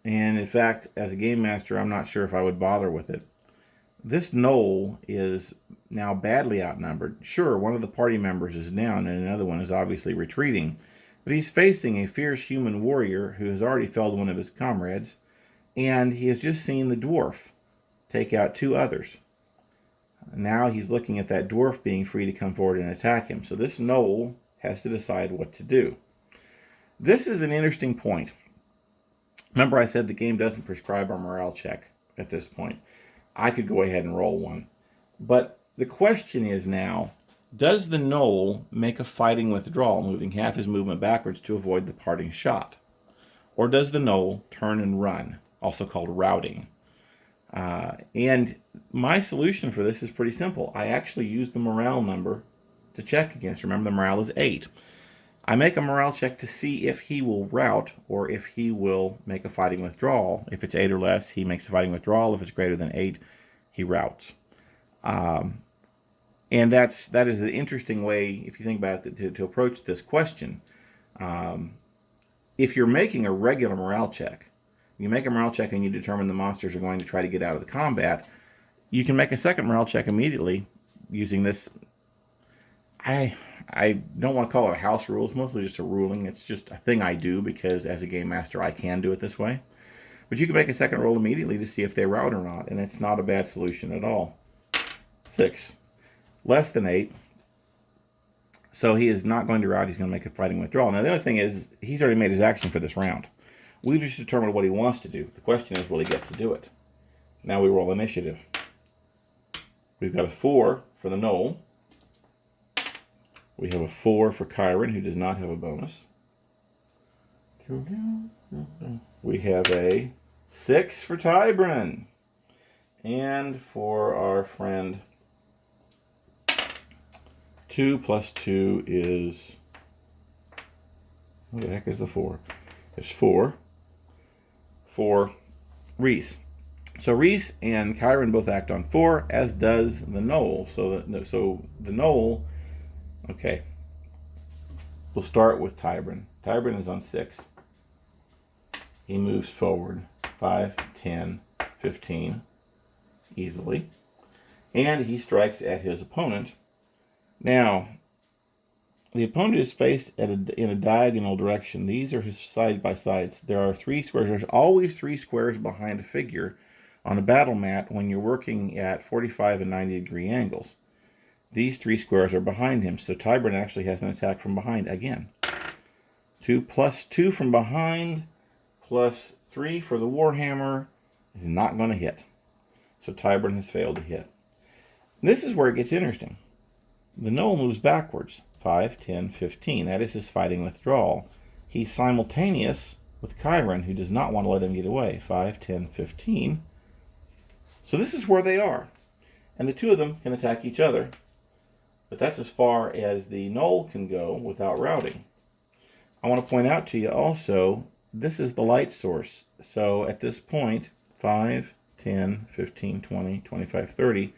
And in fact, as a game master, I'm not sure if I would bother with it. This gnoll is now badly outnumbered. Sure, one of the party members is down and another one is obviously retreating, but he's facing a fierce human warrior who has already felled one of his comrades, and he has just seen the dwarf take out 2 others. Now he's looking at that dwarf being free to come forward and attack him. So this gnoll has to decide what to do. This is an interesting point. Remember I said the game doesn't prescribe a morale check at this point. I could go ahead and roll one. But the question is now, does the gnoll make a fighting withdrawal, moving half his movement backwards to avoid the parting shot? Or does the gnoll turn and run, also called routing? And my solution for this is pretty simple. I actually use the morale number to check against. Remember, the morale is 8. I make a morale check to see if he will rout or if he will make a fighting withdrawal. If it's 8 or less, he makes a fighting withdrawal. If it's greater than 8, he routs. And that is an interesting way, if you think about it, to approach this question. If you're making a regular morale check, you make a morale check and you determine the monsters are going to try to get out of the combat, you can make a second morale check immediately using this. I don't want to call it a house rule. It's mostly just a ruling. It's just a thing I do because as a game master I can do it this way. But you can make a second roll immediately to see if they rout or not, and it's not a bad solution at all. 6. Less than 8. So he is not going to rout. He's going to make a fighting withdrawal. Now the other thing is he's already made his action for this round. We've just determined what he wants to do. The question is, will he get to do it? Now we roll initiative. We've got a 4 for the gnoll. We have a 4 for Chiron, who does not have a bonus. We have a 6 for Tybrin. And for our friend, 2 plus 2 is... what the heck is the 4? There's 4 for Reese. So Reese and Chiron both act on 4, as does the gnoll. So the gnoll... okay, we'll start with Tybrin. Tybrin is on 6. He moves forward 5, 10, 15 easily. And he strikes at his opponent. Now, the opponent is faced in a diagonal direction. These are his side-by-sides. There are 3 squares. There's always 3 squares behind a figure on a battle mat when you're working at 45 and 90 degree angles. These 3 squares are behind him, so Tybrin actually has an attack from behind again. 2 plus 2 from behind, plus 3 for the Warhammer is not going to hit. So Tybrin has failed to hit. This is where it gets interesting. The gnoll moves backwards, 5, 10, 15. That is his fighting withdrawal. He's simultaneous with Chiron, who does not want to let him get away, 5, 10, 15. So this is where they are. And the 2 of them can attack each other. But that's as far as the gnoll can go without routing. I want to point out to you also, this is the light source. So at this point, 5, 10, 15, 20, 25, 30,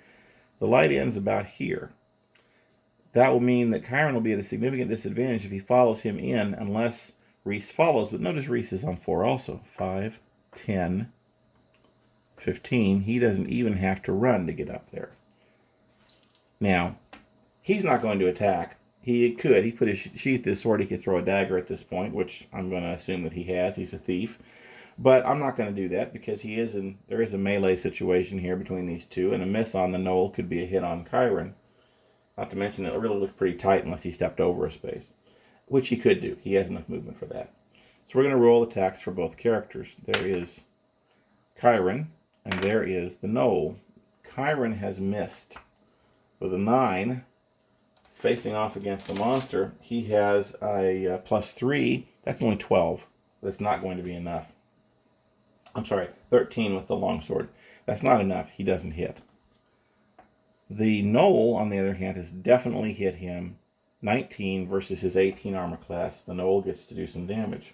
the light ends about here. That will mean that Chiron will be at a significant disadvantage if he follows him in, unless Reese follows. But notice Reese is on 4 also. 5, 10, 15. He doesn't even have to run to get up there. Now, he's not going to attack. He could. He put his sheath his sword. He could throw a dagger at this point, which I'm going to assume that he has. He's a thief. But I'm not going to do that because there is a melee situation here between these 2, and a miss on the gnoll could be a hit on Chiron. Not to mention it really looks pretty tight unless he stepped over a space, which he could do. He has enough movement for that. So we're going to roll attacks for both characters. There is Chiron, and there is the gnoll. Chiron has missed. With a 9, facing off against the monster, he has a plus 3. That's only 12. That's not going to be enough. I'm sorry, 13 with the longsword. That's not enough. He doesn't hit. The gnoll, on the other hand, has definitely hit him. 19 versus his 18 armor class. The gnoll gets to do some damage.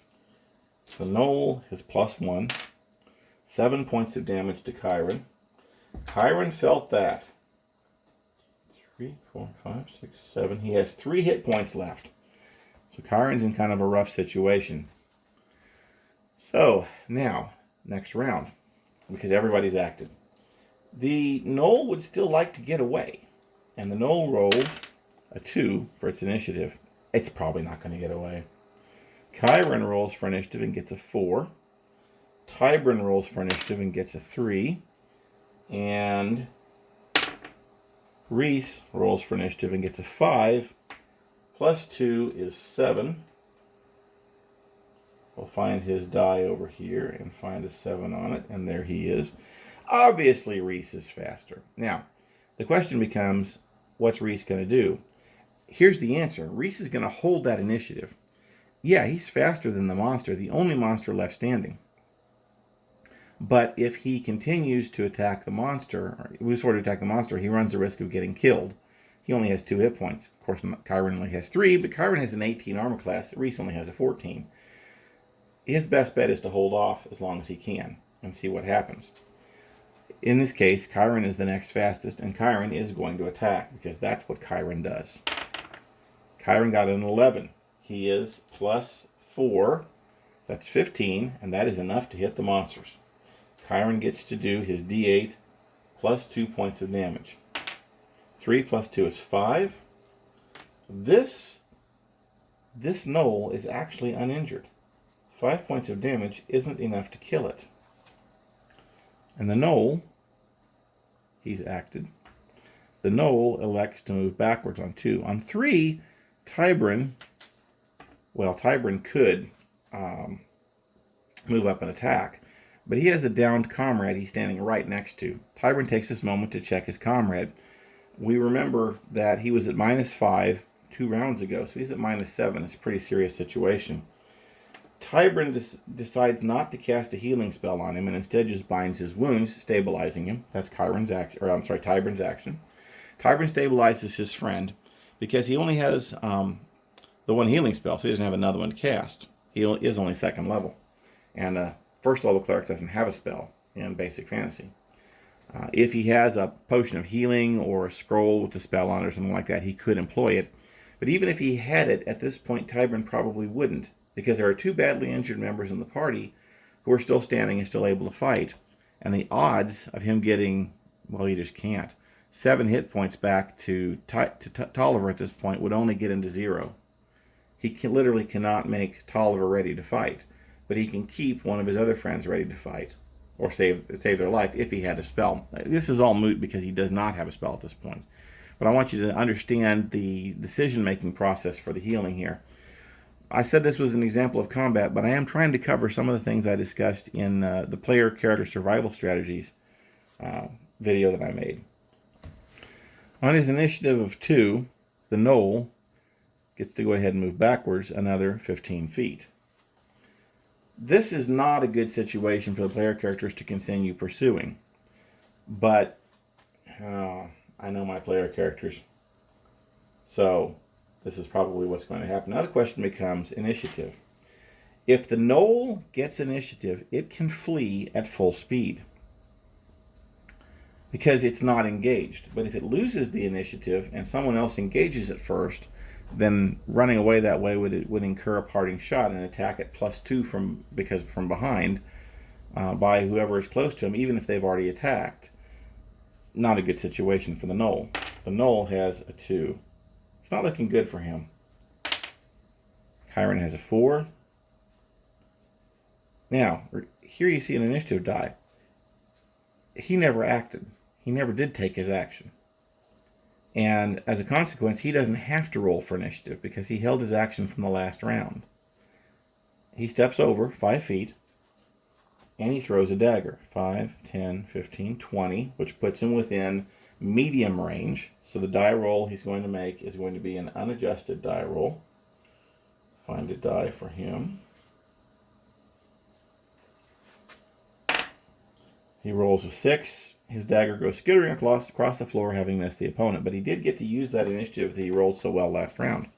The gnoll has plus 1. 7 points of damage to Chiron. Chiron felt that. 3, 4, 5, 6, 7. He has 3 hit points left. So Chiron's in kind of a rough situation. So now, next round, because everybody's acted. The Knoll would still like to get away. And the Knoll rolls a 2 for its initiative. It's probably not going to get away. Chiron rolls for initiative and gets a 4. Tybrin rolls for initiative and gets a 3. And Reese rolls for initiative and gets a 5. Plus 2 is 7. We'll find his die over here and find a 7 on it. And there he is. Obviously, Reese is faster. Now, the question becomes, what's Reese going to do? Here's the answer. Reese is going to hold that initiative. Yeah, he's faster than the monster, the only monster left standing. But if he continues to attack the monster, or moves forward to attack the monster, he runs the risk of getting killed. He only has 2 hit points. Of course, Chiron only has 3, but Chiron has an 18 armor class. Reese only has a 14. His best bet is to hold off as long as he can and see what happens. In this case, Chiron is the next fastest, and Chiron is going to attack, because that's what Chiron does. Chiron got an 11. He is plus 4. That's 15, and that is enough to hit the monsters. Chiron gets to do his d8 plus 2 points of damage. 3 plus 2 is 5. This Knoll is actually uninjured. 5 points of damage isn't enough to kill it. And the Knoll, he's acted. The Knoll elects to move backwards on 2. On 3, Tybrin could move up and attack, but he has a downed comrade he's standing right next to. Tybrin takes this moment to check his comrade. We remember that he was at -5 2 rounds ago, so he's at -7. It's a pretty serious situation. Tybrin decides not to cast a healing spell on him and instead just binds his wounds, stabilizing him. That's Tybrin's action. Tybrin stabilizes his friend because he only has the one healing spell, so he doesn't have another one to cast. He is only 2nd level. And first level cleric doesn't have a spell in basic fantasy. If he has a potion of healing or a scroll with a spell on it or something like that, he could employ it. But even if he had it, at this point, Tybrin probably wouldn't, because there are 2 badly injured members in the party who are still standing and still able to fight. And the odds of him getting, well, he just can't. 7 hit points back to Tolliver at this point would only get him to 0. He literally cannot make Tolliver ready to fight, but he can keep one of his other friends ready to fight or save their life if he had a spell. This is all moot because he does not have a spell at this point. But I want you to understand the decision-making process for the healing here. I said this was an example of combat, but I am trying to cover some of the things I discussed in the player character survival strategies video that I made. On his initiative of 2, the Knoll gets to go ahead and move backwards another 15 feet. This is not a good situation for the player characters to continue pursuing, but I know my player characters, so this is probably what's going to happen. Now the question becomes initiative. If the Knoll gets initiative, it can flee at full speed because it's not engaged. But if it loses the initiative and someone else engages it first, then running away that way would incur a parting shot and attack at +2 from behind by whoever is close to him, even if they've already attacked. Not a good situation for the Knoll. The Knoll has a 2. It's not looking good for him. Chiron has a 4. Now, here you see an initiative die. He never acted. He never did take his action. And as a consequence, he doesn't have to roll for initiative because he held his action from the last round. He steps over 5 feet and he throws a dagger. 5, 10, 15, 20, which puts him within medium range. So the die roll he's going to make is going to be an unadjusted die roll. Find a die for him. He rolls a 6. His dagger goes skittering across the floor, having missed the opponent. But he did get to use that initiative that he rolled so well last round.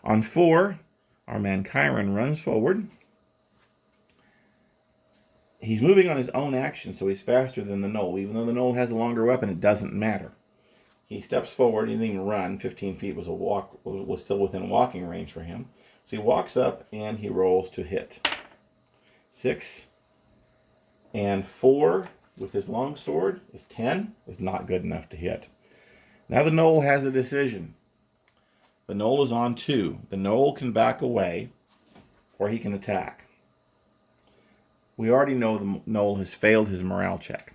On 4, our man Chiron runs forward. He's moving on his own action, so he's faster than the Knoll. Even though the Knoll has a longer weapon, it doesn't matter. He steps forward. He didn't even run. 15 feet was still within walking range for him. So he walks up and he rolls to hit. 6 and 4 with his long sword is 10. Is not good enough to hit. Now the gnoll has a decision. The gnoll is on 2. The gnoll can back away or he can attack. We already know the gnoll has failed his morale check.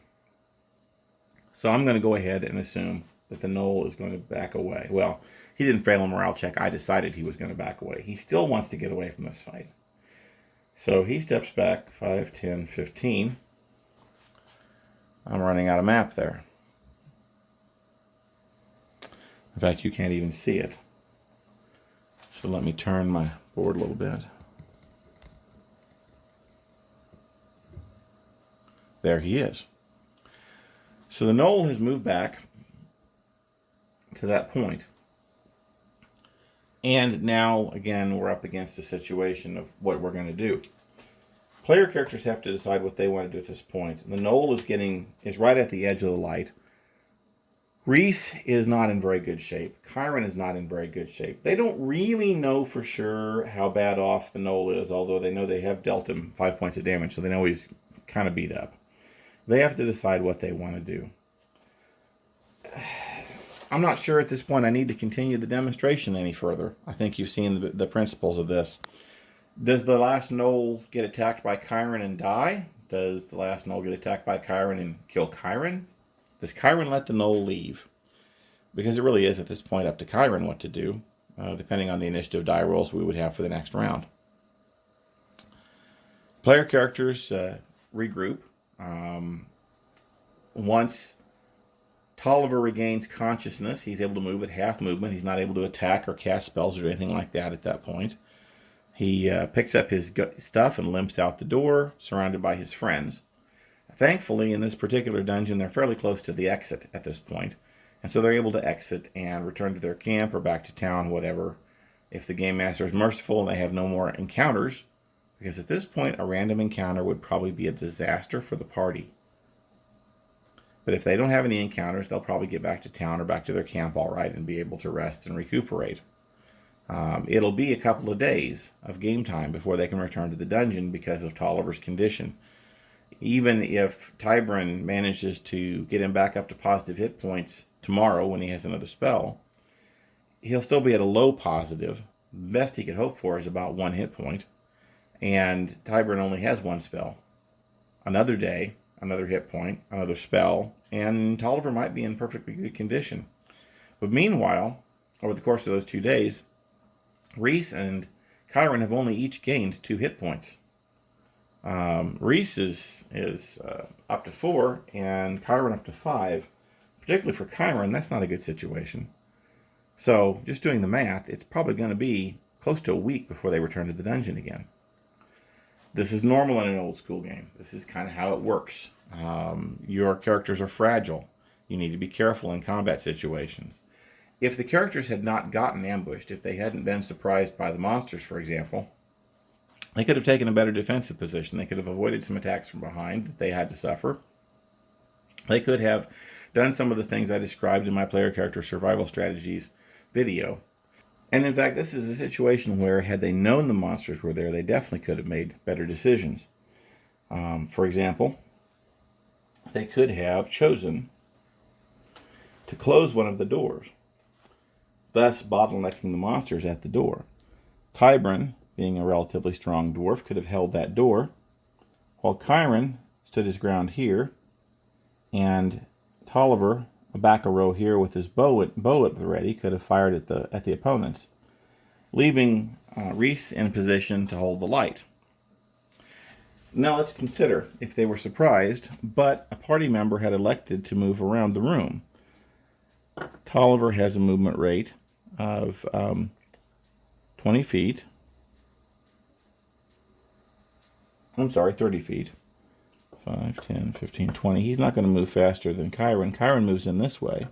So I'm going to go ahead and assume that the gnoll is going to back away. Well, he didn't fail a morale check. I decided he was going to back away. He still wants to get away from this fight. So he steps back 5, 10, 15. I'm running out of map there. In fact, you can't even see it. So let me turn my board a little bit. There he is. So the gnoll has moved back to that point. And now, again, we're up against a situation of what we're going to do. Player characters have to decide what they want to do at this point. The gnoll is right at the edge of the light. Reese is not in very good shape. Chiron is not in very good shape. They don't really know for sure how bad off the gnoll is, although they know they have dealt him 5 points of damage, so they know he's kind of beat up. They have to decide what they want to do. I'm not sure at this point I need to continue the demonstration any further. I think you've seen the principles of this. Does the last gnoll get attacked by Chiron and die? Does the last gnoll get attacked by Chiron and kill Chiron? Does Chiron let the gnoll leave? Because it really is at this point up to Chiron what to do, depending on the initiative die rolls we would have for the next round. Player characters regroup. Once Tolliver regains consciousness, he's able to move at half movement. He's not able to attack or cast spells or anything like that at that point. He picks up his stuff and limps out the door, surrounded by his friends. Thankfully, in this particular dungeon, they're fairly close to the exit at this point, and so they're able to exit and return to their camp or back to town, whatever. If the game master is merciful and they have no more encounters, because at this point, a random encounter would probably be a disaster for the party. But if they don't have any encounters, they'll probably get back to town or back to their camp all right and be able to rest and recuperate. It'll be a couple of days of game time before they can return to the dungeon because of Tolliver's condition. Even if Tybrin manages to get him back up to positive hit points tomorrow when he has another spell, he'll still be at a low positive. The best he could hope for is about 1 hit point. And Tybrin only has 1 spell. Another day, another hit point, another spell, and Tolliver might be in perfectly good condition. But meanwhile, over the course of those 2 days, Reese and Chiron have only each gained 2 hit points. Reese is up to 4, and Chiron up to 5. Particularly for Chiron, that's not a good situation. So, just doing the math, it's probably going to be close to a week before they return to the dungeon again. This is normal in an old school game. This is kind of how it works. Your characters are fragile. You need to be careful in combat situations. If the characters had not gotten ambushed, if they hadn't been surprised by the monsters, for example, they could have taken a better defensive position. They could have avoided some attacks from behind that they had to suffer. They could have done some of the things I described in my player character survival strategies video. And in fact, this is a situation where, had they known the monsters were there, they definitely could have made better decisions. For example, they could have chosen to close one of the doors, thus bottlenecking the monsters at the door. Tybrin, being a relatively strong dwarf, could have held that door, while Chiron stood his ground here, and Tolliver, back a row here with his bow at the ready, could have fired at the opponents, leaving Reese in position to hold the light. Now let's consider if they were surprised, but a party member had elected to move around the room. Tolliver has a movement rate of 20 feet. I'm sorry, 30 feet. 5, 10, 15, 20. He's not going to move faster than Chiron. Chiron moves in this way.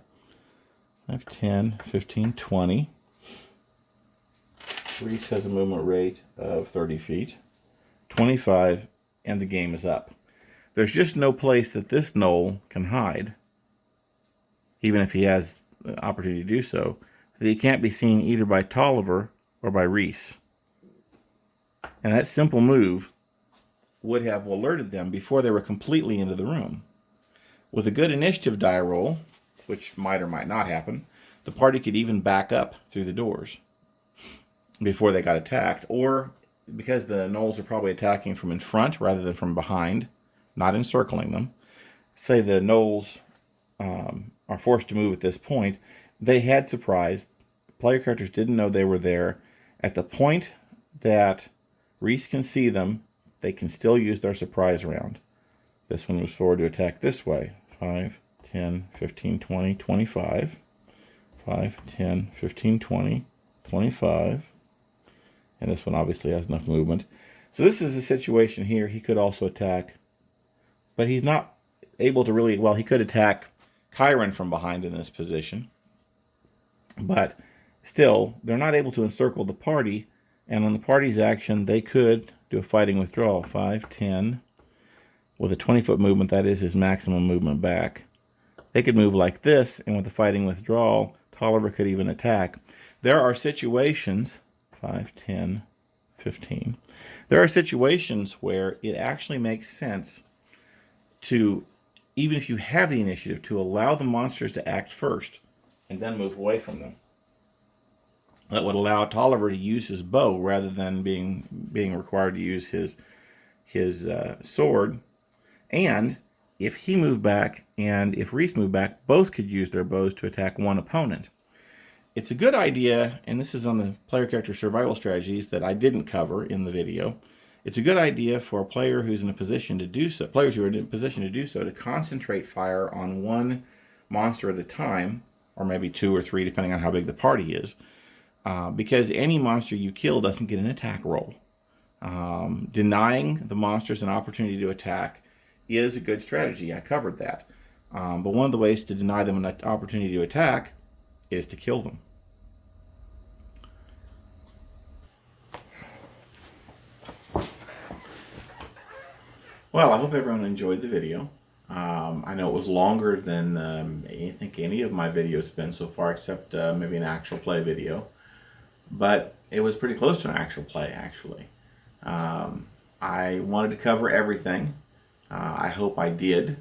5, 10, 15, 20. Reese has a movement rate of 30 feet. 25, and the game is up. There's just no place that this gnoll can hide, even if he has the opportunity to do so, that he can't be seen either by Tolliver or by Reese. And that simple move would have alerted them before they were completely into the room. With a good initiative die roll, which might or might not happen, the party could even back up through the doors before they got attacked, or because the gnolls are probably attacking from in front rather than from behind, not encircling them. Say the gnolls are forced to move at this point. They had surprise. The player characters didn't know they were there. At the point that Reese can see them, they can still use their surprise round. This one moves forward to attack this way. 5, 10, 15, 20, 25. 5, 10, 15, 20, 25. And this one obviously has enough movement. So this is a situation here. He could also attack, but he's not able to really, well, he could attack Chiron from behind in this position. But still, they're not able to encircle the party. And on the party's action, they could do a fighting withdrawal. 5, 10. With a 20-foot movement, that is his maximum movement back. They could move like this, and with the fighting withdrawal, Tolliver could even attack. There are situations, 5, 10, 15. There are situations where it actually makes sense to, even if you have the initiative, to allow the monsters to act first and then move away from them. That would allow Tolliver to use his bow rather than being required to use his sword. And if he moved back and if Reese moved back, both could use their bows to attack one opponent. It's a good idea, and this is on the player character survival strategies that I didn't cover in the video. It's a good idea for a player who's in a position to do so, players who are in a position to do so, to concentrate fire on one monster at a time, or maybe 2 or 3, depending on how big the party is, because any monster you kill doesn't get an attack roll. Denying the monsters an opportunity to attack is a good strategy. I covered that. But one of the ways to deny them an opportunity to attack is to kill them. Well, I hope everyone enjoyed the video. I know it was longer than I think any of my videos have been so far, except maybe an actual play video. But it was pretty close to an actual play, actually. I wanted to cover everything. I hope I did.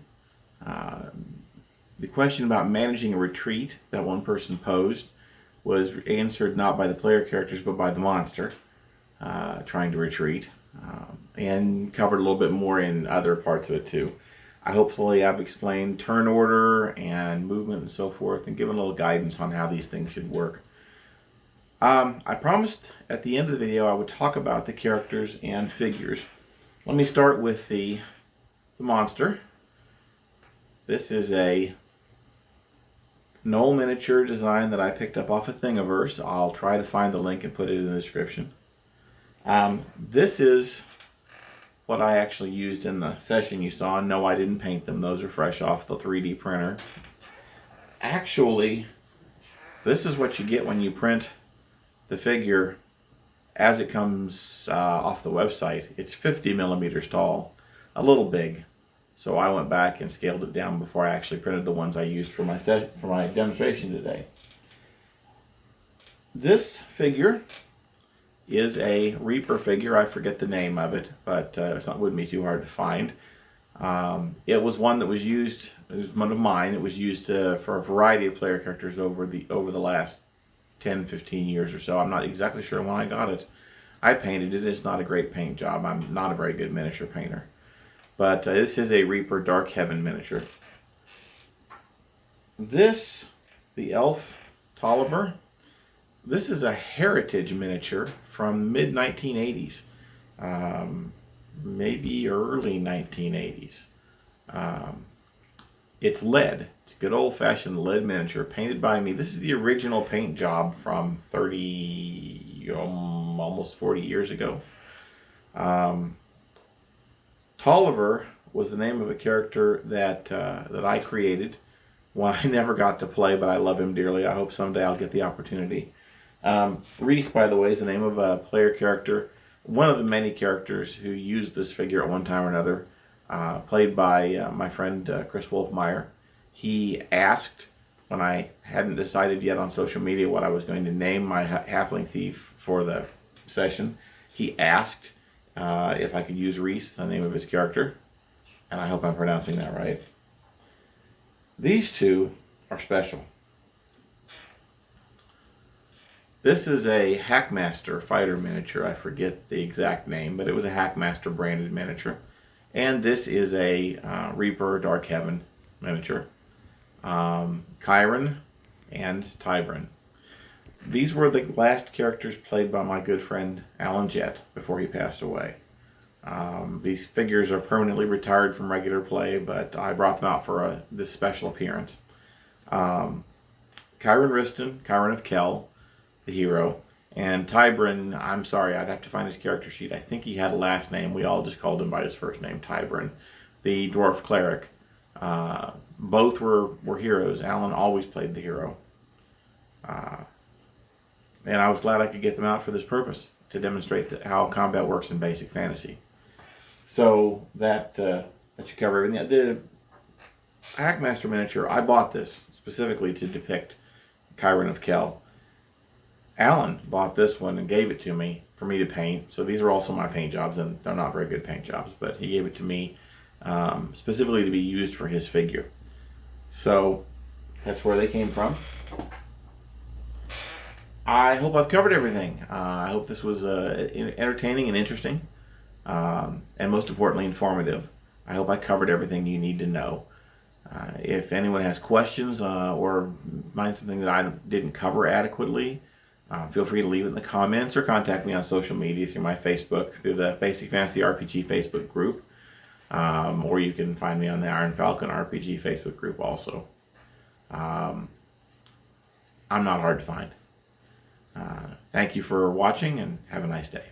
The question about managing a retreat that one person posed was answered not by the player characters but by the monster trying to retreat, and covered a little bit more in other parts of it too. Hopefully I've explained turn order and movement and so forth and given a little guidance on how these things should work. I promised at the end of the video I would talk about the characters and figures. Let me start with the monster. This is a Knoll miniature design that I picked up off of Thingiverse. I'll try to find the link and put it in the description. This is what I actually used in the session you saw. No, I didn't paint them. Those are fresh off the 3D printer. Actually, this is what you get when you print the figure as it comes off the website. It's 50 millimeters tall, a little big. So I went back and scaled it down before I actually printed the ones I used for my demonstration today. This figure is a Reaper figure. I forget the name of it, but wouldn't be too hard to find. It was one that was used. It was one of mine. It was used for a variety of player characters over the last 10, 15 years or so. I'm not exactly sure when I got it. I painted it. It's not a great paint job. I'm not a very good miniature painter. But this is a Reaper Dark Heaven miniature. This, the elf Tolliver, this is a heritage miniature from mid-1980s. Maybe early 1980s. It's lead. It's a good old-fashioned lead miniature painted by me. This is the original paint job from 30, almost 40 years ago. Tolliver was the name of a character that I created. One I never got to play, but I love him dearly. I hope someday I'll get the opportunity. Reese, by the way, is the name of a player character. One of the many characters who used this figure at one time or another, played by my friend Chris Wolfmeyer. He asked when I hadn't decided yet on social media what I was going to name my halfling thief for the session, he asked if I could use Reese, the name of his character, and I hope I'm pronouncing that right. These two are special. This is a Hackmaster fighter miniature. I forget the exact name, but it was a Hackmaster branded miniature. And this is a Reaper Dark Heaven miniature. Chiron and Tybrin. These were the last characters played by my good friend Alan Jett before he passed away. These figures are permanently retired from regular play, but I brought them out for this special appearance. Chiron Riston, Chiron of Kel, the hero, and Tybrin, I'm sorry, I'd have to find his character sheet. I think he had a last name. We all just called him by his first name, Tybrin, the dwarf cleric. Both were heroes. Alan always played the hero. And I was glad I could get them out for this purpose, to demonstrate how combat works in basic fantasy. So that should cover everything. The Hackmaster miniature, I bought this specifically to depict Chiron of Kel. Alan bought this one and gave it to me for me to paint. So these are also my paint jobs, and they're not very good paint jobs, but he gave it to me specifically to be used for his figure. So that's where they came from. I hope I've covered everything. I hope this was entertaining and interesting, and most importantly informative. I hope I covered everything you need to know. If anyone has questions or finds something that I didn't cover adequately, feel free to leave it in the comments or contact me on social media through my Facebook, through the Basic Fantasy RPG Facebook group, or you can find me on the Iron Falcon RPG Facebook group also. I'm not hard to find. Thank you for watching, and have a nice day.